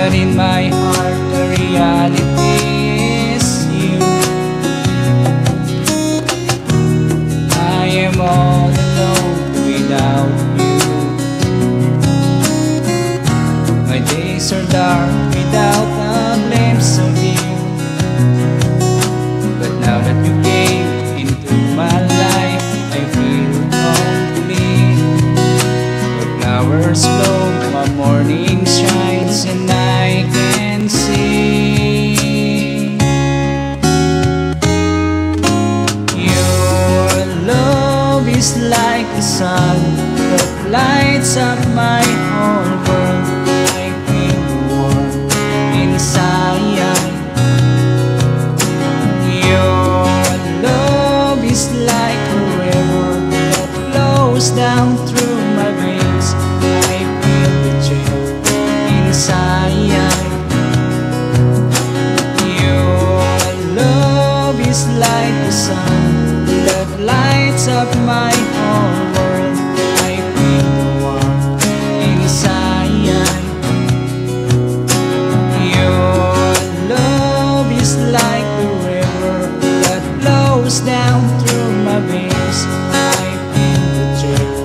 But in my heart the reality is you. I am all alone without you. My days are dark without a glimpse of you. But now that you came into my life, I feel complete. The flowers bloom, my morning shines, and I can see your love is like the sun that lights up my whole world. I feel warm inside. Your love is like a river that flows down through my veins. I feel the chill inside. Your love is like the sun that lights up my whole world. I feel the warmth inside. Your love is like the river that flows down through my veins. I feel the chill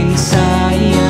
inside.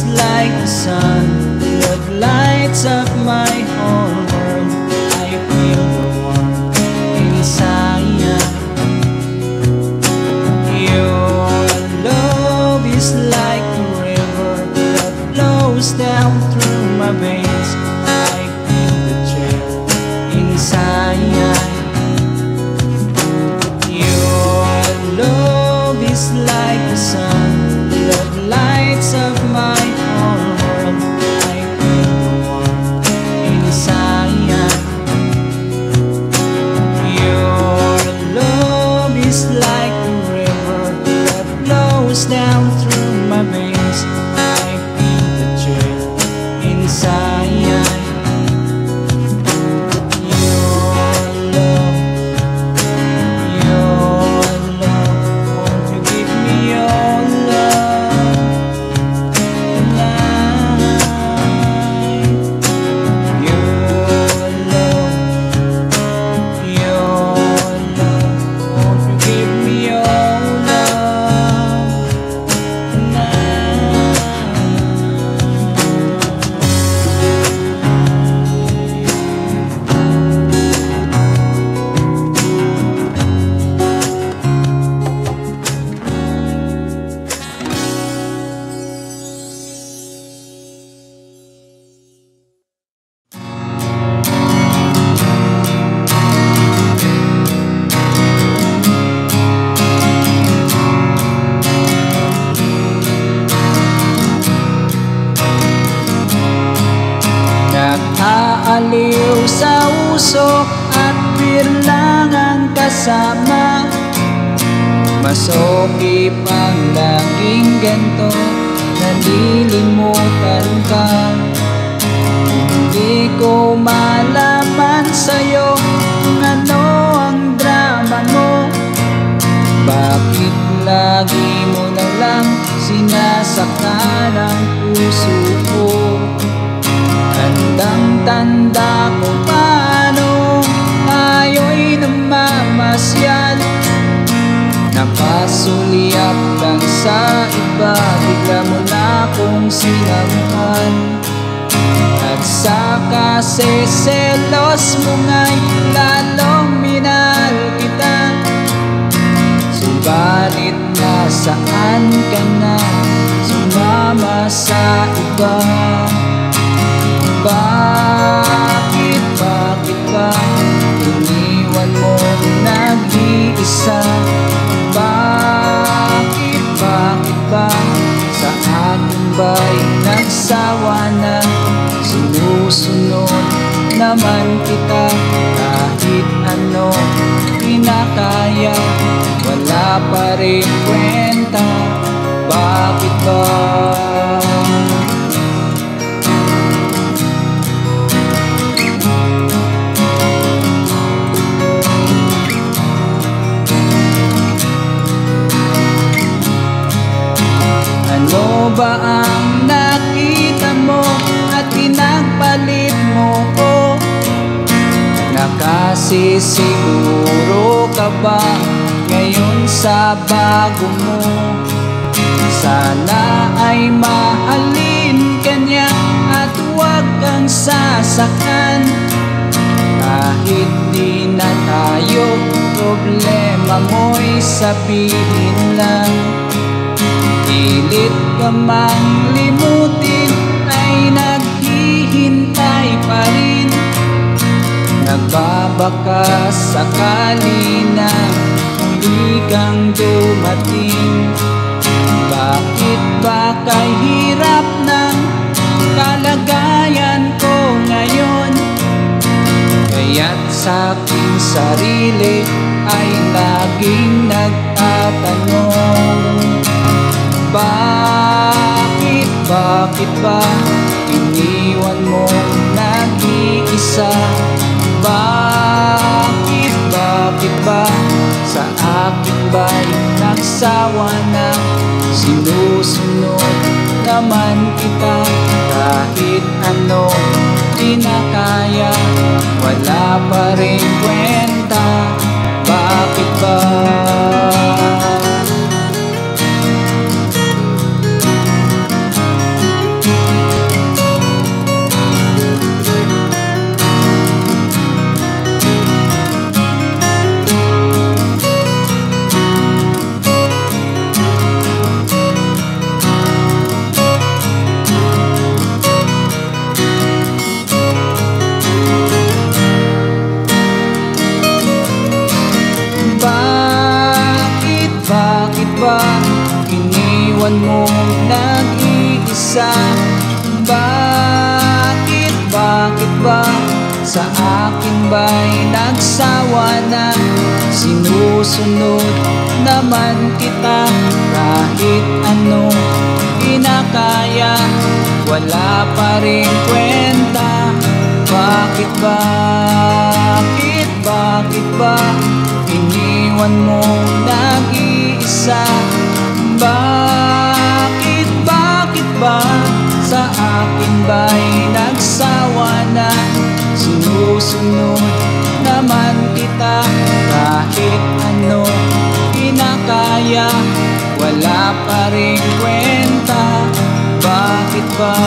Like the sun that lights up my whole world. I feel the warmth inside. Your love is like a river that flows down through my veins. I feel the chill inside. Your love is like the sun that lights up my whole world. I feel the warmth inside. Your love is like a river that flows down through my veins. I feel the chill inside. Won't you give me your love tonight? Your love, won't you give me your love tonight? Nag-aaliw sa usok at birlangang kasama. Masokip ang laging ganto, nalilimutan ka. Hindi ko malaman sa'yo kung ano ang drama mo. Bakit lagi mo na lang sinasaktan ang puso ko? Tandang-tanda ko paano tayo'y namamasyal. Nakasulyap lang sa iba, bigla mo na akong sinamhan. At sa kaseselos mo nga'y lalong minahal kita. nag-iisa? Bakit ba sa akin ba'y nagsawa na? Sinusunod naman kita kahit ano kinakaya, wala pa rin kwenta. Bakit ba? Ano ba ang nakita mo at pinagpalit mo ko? Nakasisiguro ka ba ngayon sa bago mo? Sana ay mahalin ka niya at huwag kang sasaktan. Kahit di na tayo, problema mo'y sabihin lang. Pilit ka mang limutin ay naghihintay pa rin. Nagbabaka sakali na muli kang dumating. Bakit ba kahirap ng kalagayan ko ngayon? Kaya't sa aking sarili ay laging nagtatanong, bakit ba iniwan mo nag-iisa? Bakit ba sa akin ba'y nagsawa na? Sinusunod naman kita kahit ano kinakaya, wala pa rin kwenta. Bakit ba? Bakit ba iniwan mo nag-iisa? Bakit ba sa akin ba'y nagsawa na? Sinusunod naman kita kahit ano kinakaya, wala pa rin kwenta. Bakit ba iniwan mo nag-iisa? Bakit ba sa akin ba'y nagsawa na? Sinusunod naman kita kahit ano kinakaya, wala pa rin kwenta. Bakit ba?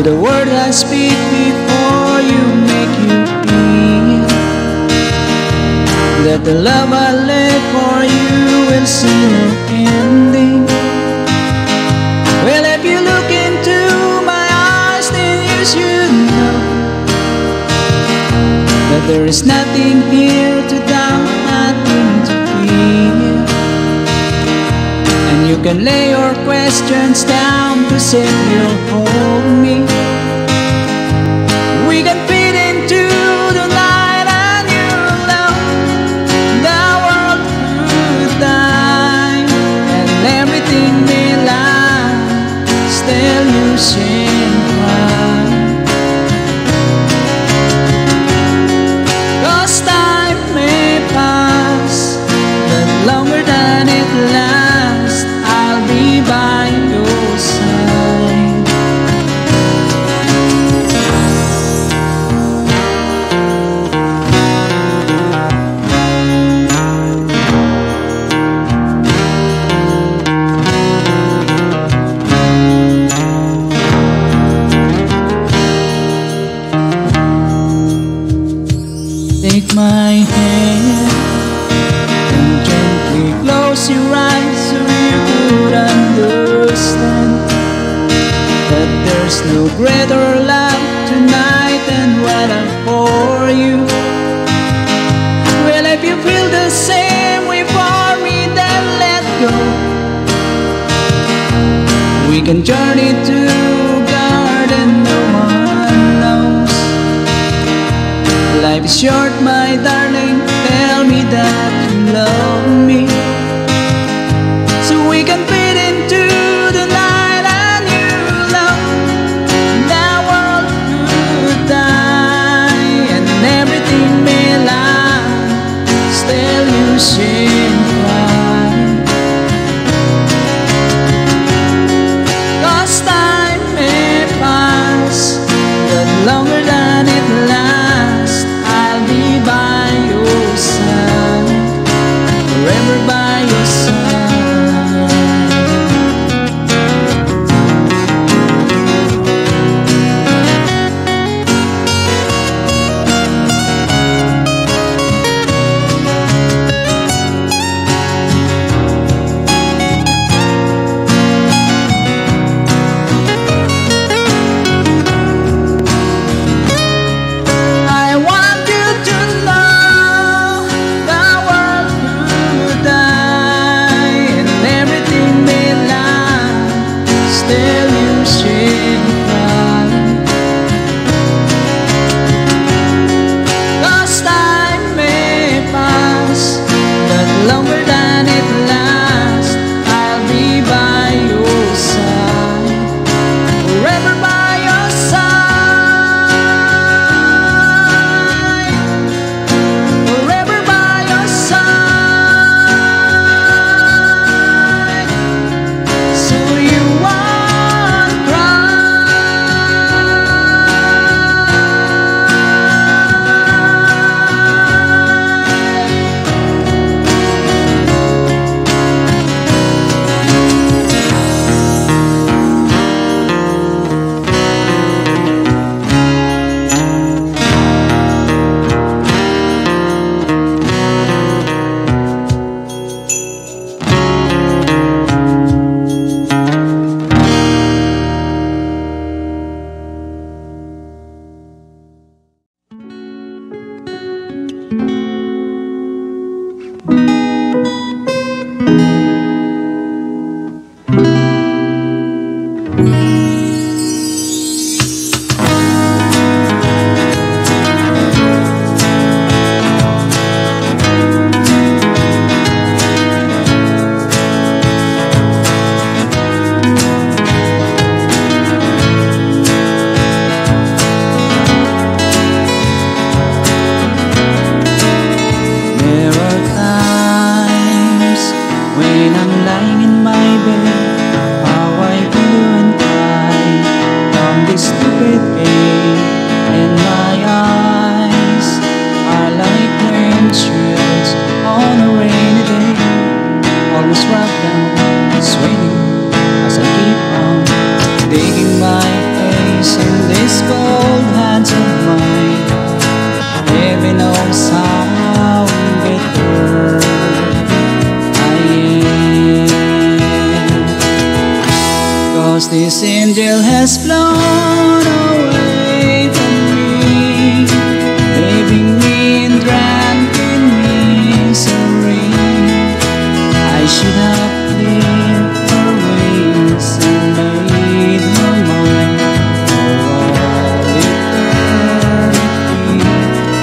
The word I speak before you make you feel that the love I live for you will see no ending. Well, if you look into my eyes, then you should know that there is nothing here to doubt, nothing to fear. And you can lay your questions down to say you'll hold me. We can fit into the night and you'll love the world through time, and everything may lie ocean cry. 'Cause time may pass, but longer than it lasts, I'll be by your side. Take my hand and gently close your eyes so you could understand that there's no greater love tonight than what I for you. Well, if you feel the same way for me, then let go. We can journey to garden no one knows. Life is short, my darling, tell me that you love me, so we can fit into the night and you love. The world could die and everything may lie, still you should cry. 'Cause time may pass, but longer than it lasts, I'll be by your side, forever by your side. I want you to know the world could die and everything may lie, still you should cry. 'Cause time may pass, but longer than it lasts, I'll be by your side, forever by your side, forever by your side, so you won't cry. There are times when I'm lying in my bed, how I feel and cry from this stupid pain, and my eyes are like windshields on a rainy day, almost wrapped down, swaying as I keep on digging my face in these cold hands of mine. Heaven knows how bitter I am, 'cause this angel has flown away from me, leaving me in drunken misery. I should have lived her wings and made her mine for all eternity.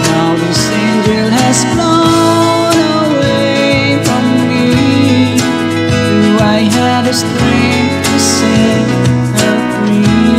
Now this angel has flown away from me. Do I have the strength to set her free?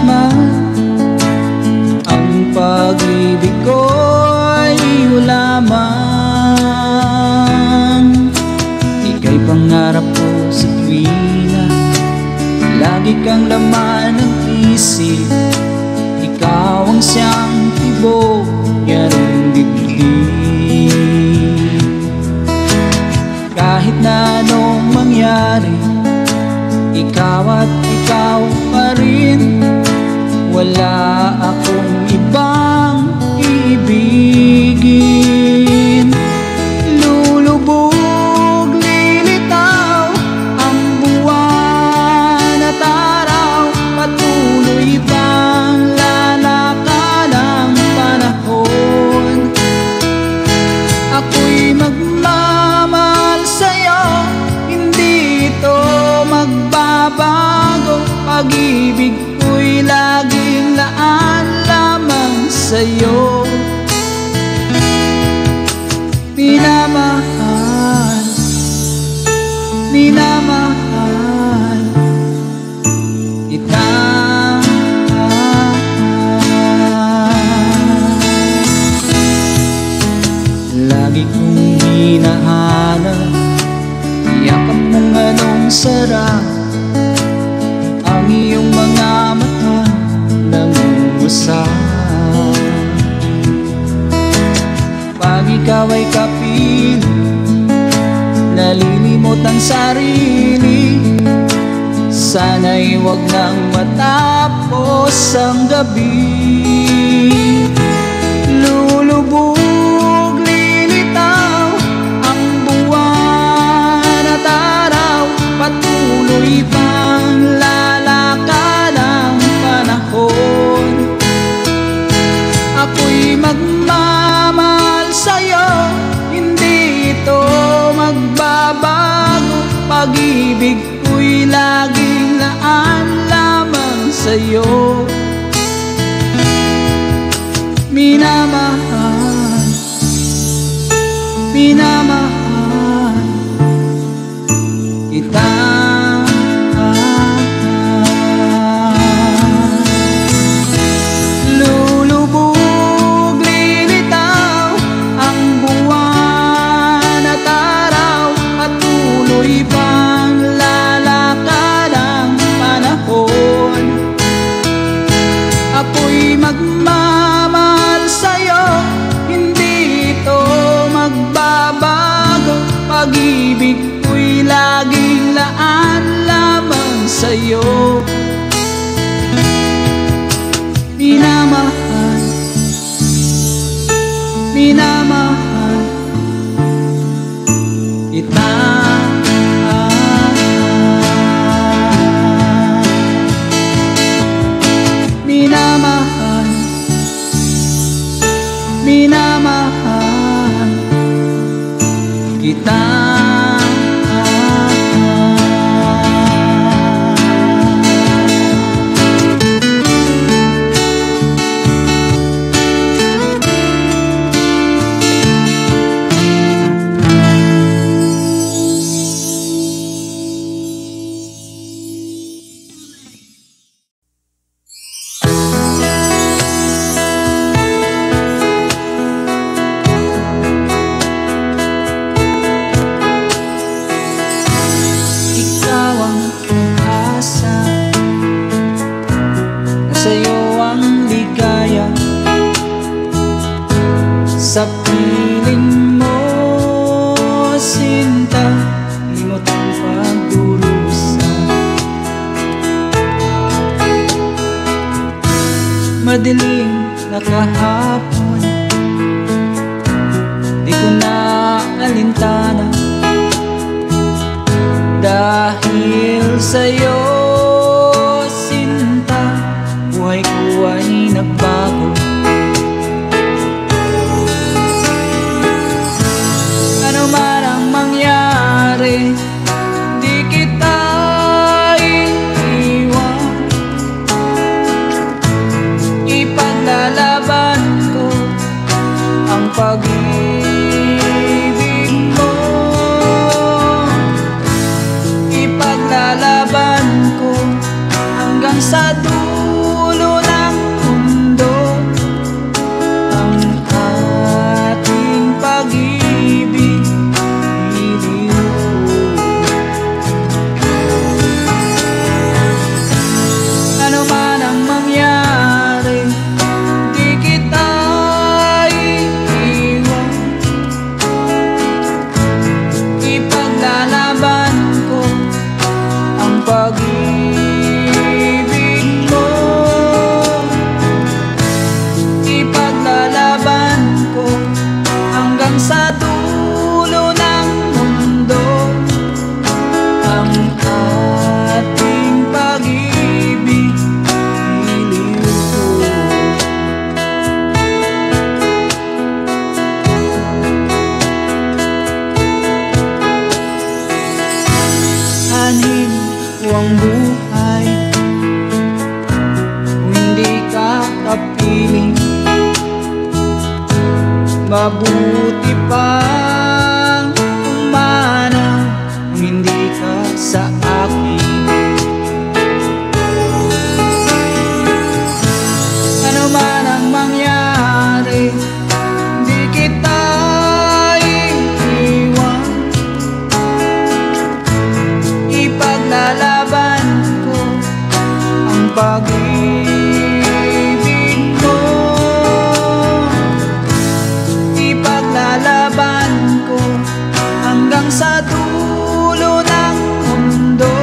man ang pag-ibig ko'y lamang. Ika'y pangarap ko sa tuwina, lagi kang laman ng isip. Ikaw ang siyang tibok niyang dibdib. Kahit na anong mangyari, ikaw at ikaw pa rin. Wala akong ibang ibigin. Lulubog, lilitaw ang buwan at araw. Patuloy bang lalakad ang panahon? Ako'y magmamahal sa'yo, hindi ito magbabago. Pag-ibig ko'y laging laan lamang sa'yo. Minamahal, minamahal kita. Lagi kong hinahanap yakap mong anong sarap. Ang iyong mga mata nangungusap. Pag ikaw ay kapiling, nalilimot ang sarili. Sana'y wag nang matapos ang gabi. Lulubog, lilitaw ang buwan at araw. Patuloy bang lalakad ang panahon? Ako'y magmamahal sa'yo, hindi ito magbabago. Pag-ibig ko'y laging laan lamang sa'yo. Minamahal, minamahal kita. Lulubog, lilitaw ang buwan at araw. Patuloy bang lalakad ang panahon? Ako'y magmamahal sa'yo, hindi ito magbabago. Pag-ibig ko'y laging laan lamang sa'yo. Minamahal, minamahal kita. Minamahal, minamahal kita. Sa piling mo, sinta, limot ang pagdurusa. Madilim na kahapon, di ko na alintana. Dahil sa'yo, sinta, buhay ko ay nagbago. Di kita iiwan, ipaglalaban ko ang pag-ibig mo. Ipaglalaban ko hanggang sa dulo. piling. Mabuti pang umana kung hindi ka sa akin. Ano man ang mangyari, di kita iiwan. Ipaglalaban ko ang pag-ibig mo. Ipaglalaban ko hanggang sa dulo ng mundo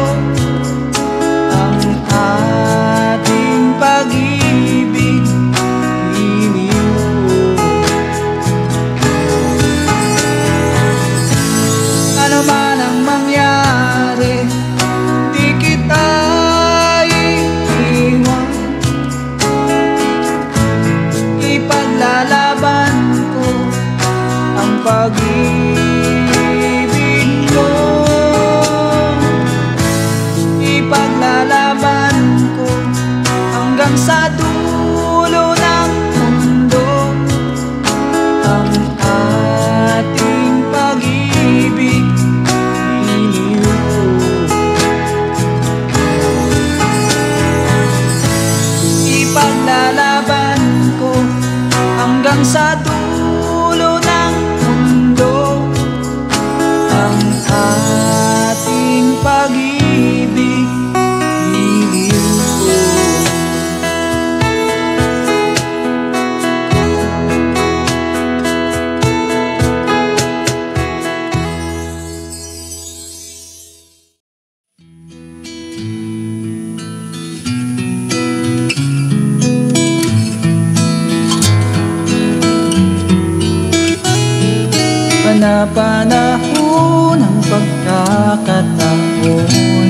ang ating pag-ibig. Ano man ang mangyari, di kita iiwan. Ipaglalaban ko ang pag-ibig ko. Ipaglalaban ko hanggang sa dulo ng mundo ang ating pag-ibig. Ipaglalaban ko hanggang sa dulo ng mundo ang ating pag-ibig. Panahon ng pagkakataon,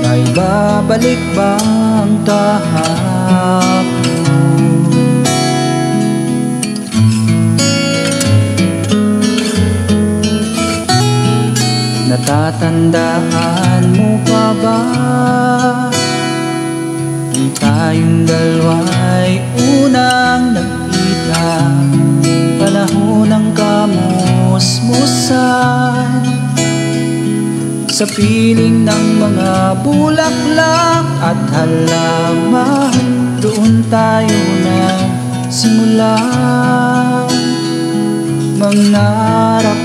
may babalik bang kahapon? Natatandaan mo pa ba kung tayong dalawa'y unang nagkita? Panahon ng kamusmusan, sa piling ng mga bulaklak at halaman, doon tayo nagsimula mangarap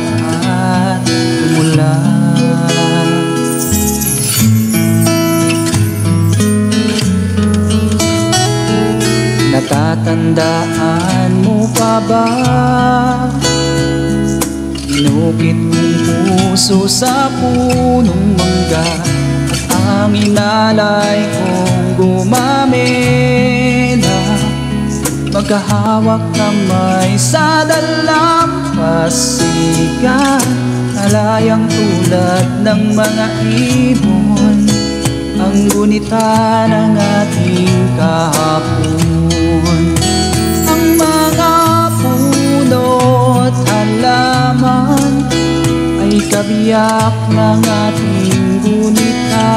at umulan. Natatandaan mo pa ba? Inukit kong puso sa punong mangga at ang inalay kong gumamela. Magkahawak kamay sa dalampasigan, alayang tulad ng mga ibon, ang gunita ng ating kahapon. Ang mga puno't halaman ay kabiyak ng ating gunita.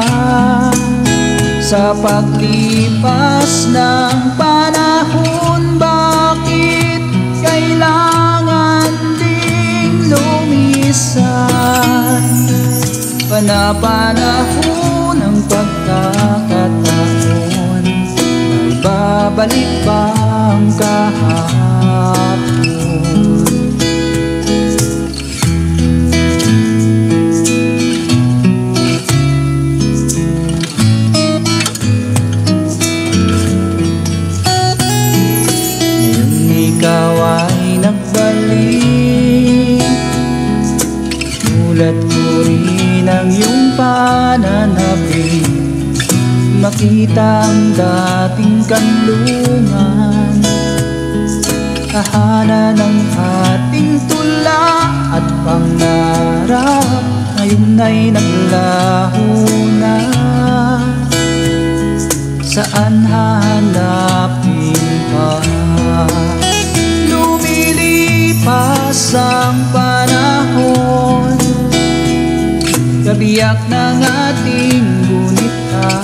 Sa paglipas ng panahon, bakit kailangan ding lumisan? Panahon ng pagkakataon, may babalik bang kahapon? Ngayong ikaw ay nagbalik, mulat ko rin ang iyong pananabik, makita ang dating kanlungan, tahanan ng ating tula at pangarap, ngayon ay naglaho na. Saan hahanapin pa? Lumilipas ang panahon, kabiyak ng ating gunita.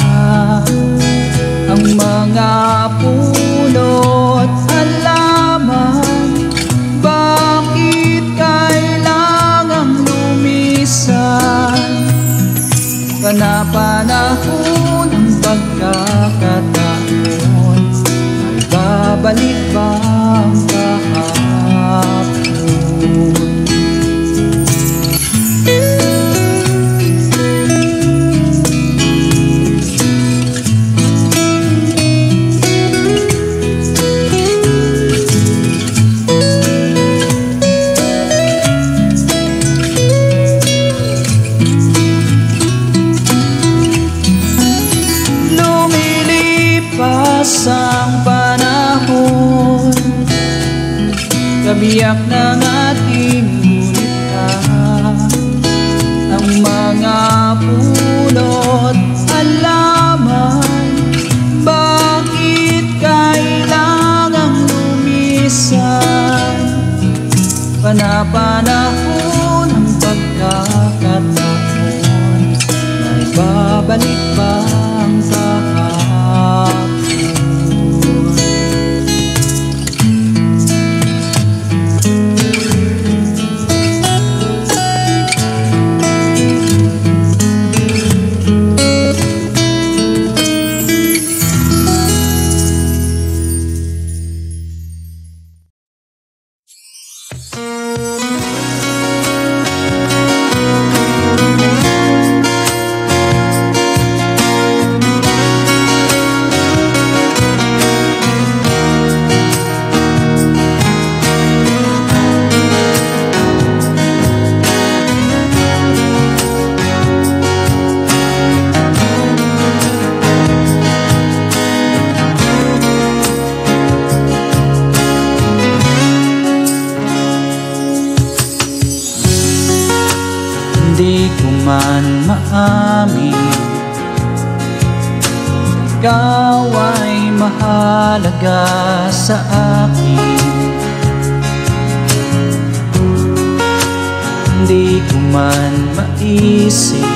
Ang mga puno't babalik ba ang kahapon? Ang panahon, kabiyak ng ating gulita, ang mga pulot alaman. Bakit kailangang lumisan? Panapanahon ang pagkakataon, may babalik ba ang kahapon? Di ko man maamin, ikaw ay mahalaga sa akin. Di ko man maisip,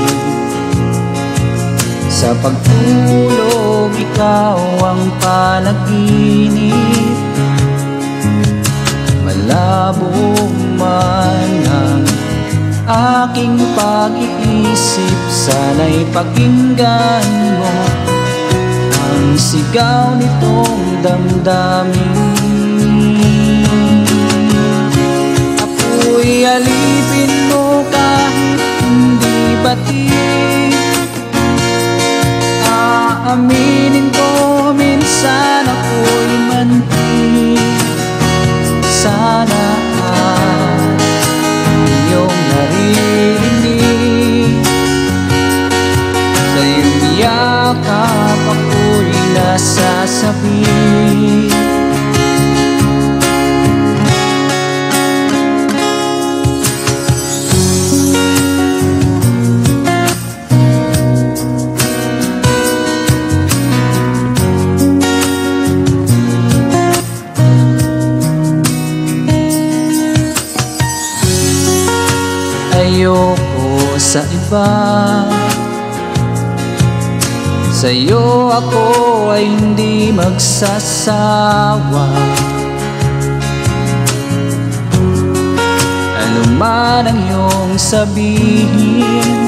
sa pagtulog ikaw ang panaginip. Malabo man ang aking pag-iisip, sana'y pakinggan mo ang sigaw nitong damdamin. Ako'y alipin mo kahit hindi batid, aaminin ko minsan ako'y manhid. Sana iyong naririnig, sa iyong yakap ako'y nasasabi. Ayoko sa iba, sa'yo ako ay hindi magsasawa. Ano man ang iyong sabihin,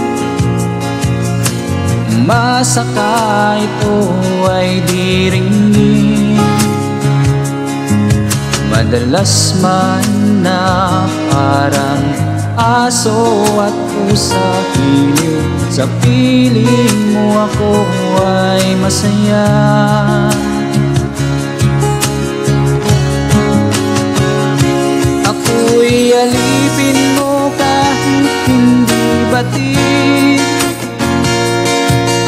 masaka ito ay diringin. Madalas man na parang aso at pusa hiling, sa piling mo ako ay masaya. Ako'y alipin mo kahit hindi batid,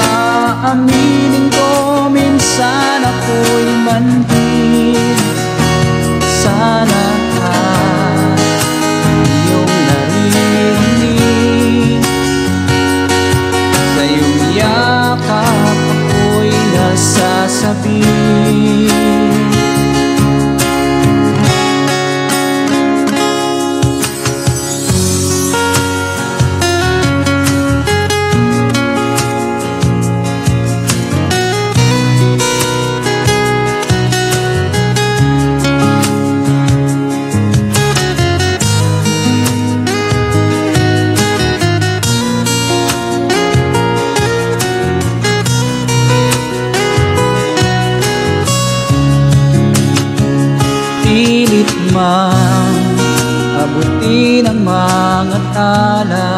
aaminin ko minsan ako'y manhid. Sana iyong naririnig, sa iyong yakap ako'y nasasabi. mang abutin ang mga tala,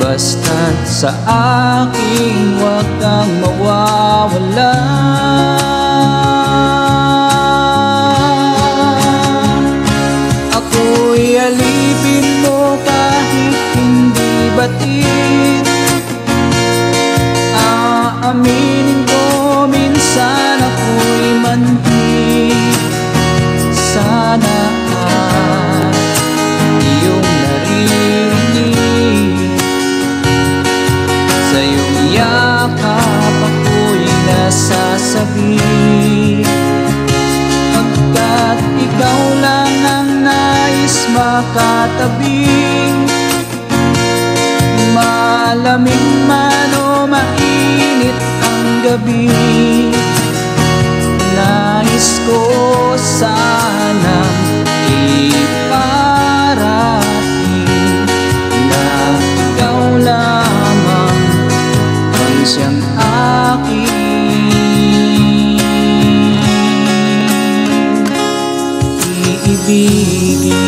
basta't sa akin huwag kang mawawala. Ako'y alipin mo kahit hindi batid. Aaminin ko minsan ako'y manhid. Sana iyong naririnig, sa iyong yakap ako'y nasasabi. Pagkat ikaw lang ang nais makatabi, malamig man o mainit ang gabi, nais ko sanang iparating na ikaw lamang ang siyang aking iibigin.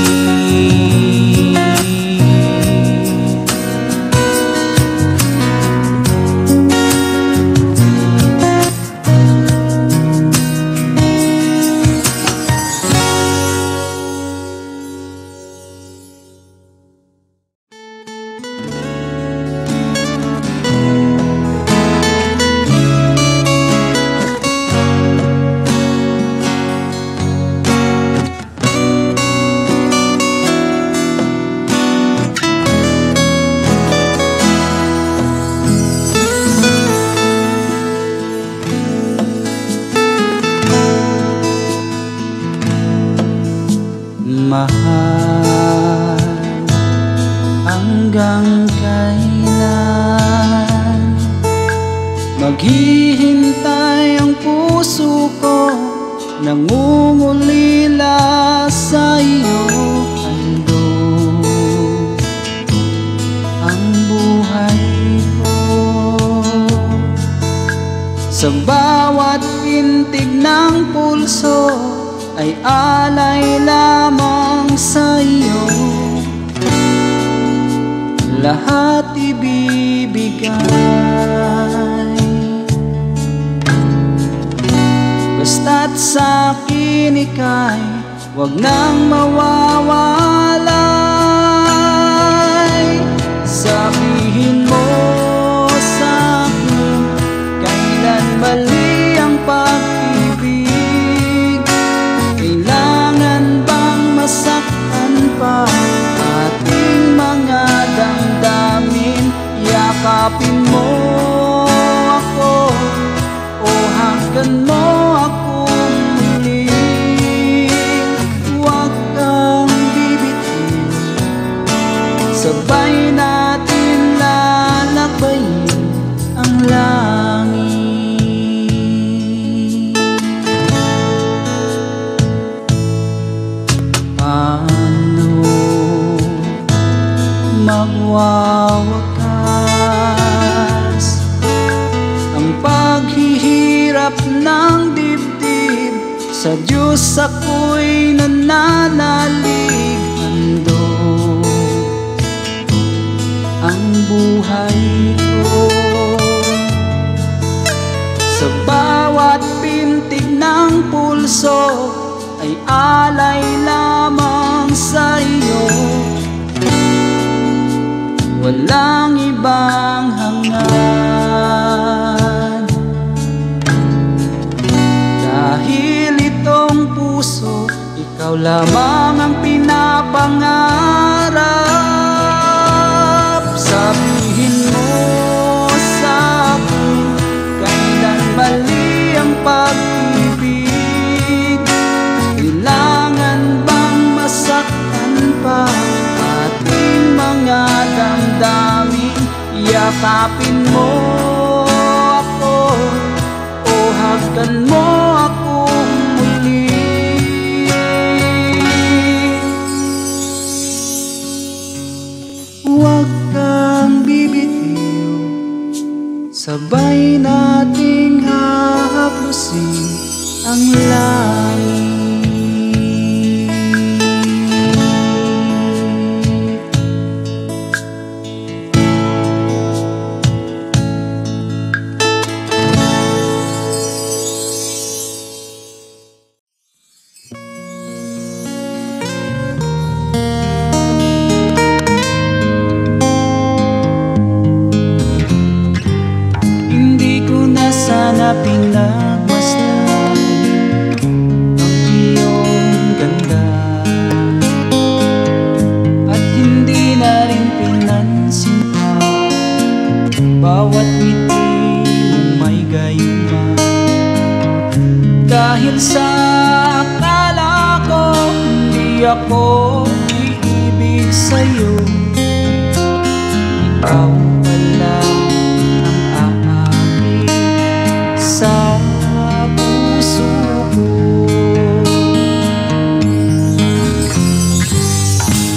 Mahal, hanggang kailan maghihintay ang puso ko, nangungulila sa iyo. Handog ang buhay ko, sa bawat pintig ng pulso ay alay lamang sa iyo. Lahat ibibigay, basta't sa'kin ika'y huwag nang mawawalay. Sabihin mo sa'kin kailan mali ang pag-ibig. Kailangan bang masaktan pa ating mga damdamin? Yakapin mo ako o hanggan mo akong muli. Huwag kang bibitin, sabay natin lalakbayin ang langit. Paano magwawakas ang paghihirap ng dibdib? Sa Diyos ako'y nananalig. Handog ang buhay ko, sa bawat pintig ng pulso ay alay lamang sa iyo. Walang ibang hangad, dahil itong puso ikaw lamang ang pinapangarap. Sabihin mo sa'kin kailan mali ang pag-ibig. Kailangan bang masaktan pa ating mga damdamin? Yakapin mo ako o hagkan mo akong muli. Huwag kang bibitiw, sabay nating hahaplusin ang langit. ako iibig sa'yo. Ikaw pala ang aakit sa puso ko.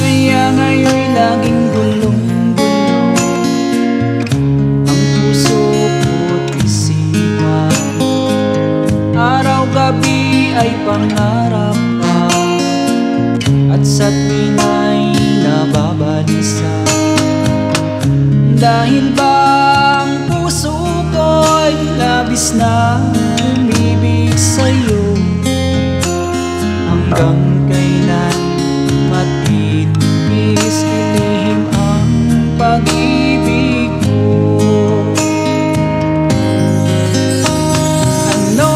Kaya ngayon'y laging gulong-gulong ang puso ko't isipan. Araw-gabi ay pangarap ka, at sa tuwina'y nababalisa. Dahil ba ang puso ko'y labis na umibig sa'yo? Hanggang kailan matitis ilihim ang pag-ibig ko? Ano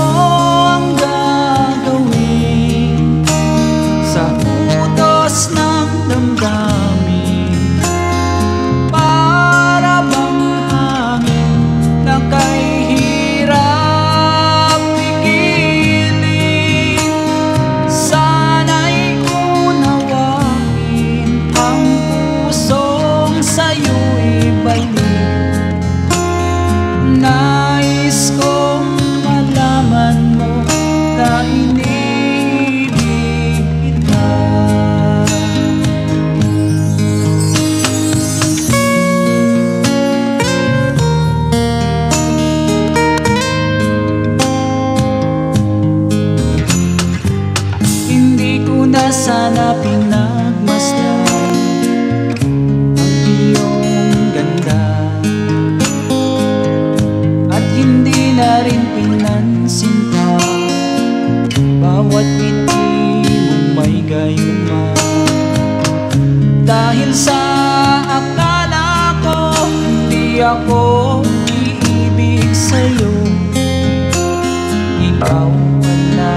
ang gagawin sa utos ng damdamin? Para bang hangin na kay hirap pigilin. Sana'y unawain ang pusong sa'yo'y balik. Nais kong malaman mo na iniibig kita. Hindi ko na sana pinagmasdan ang iyong ganda, at hindi na rin pinansin pa bawat ngiti mong may gayuma. Dahil sa akala ko hindi ako iibig sa'yo, ikaw pala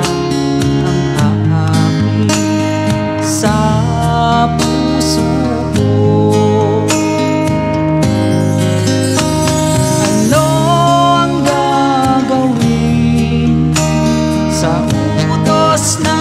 ang aakit sa puso ko. Ano ang gagawin sa utos na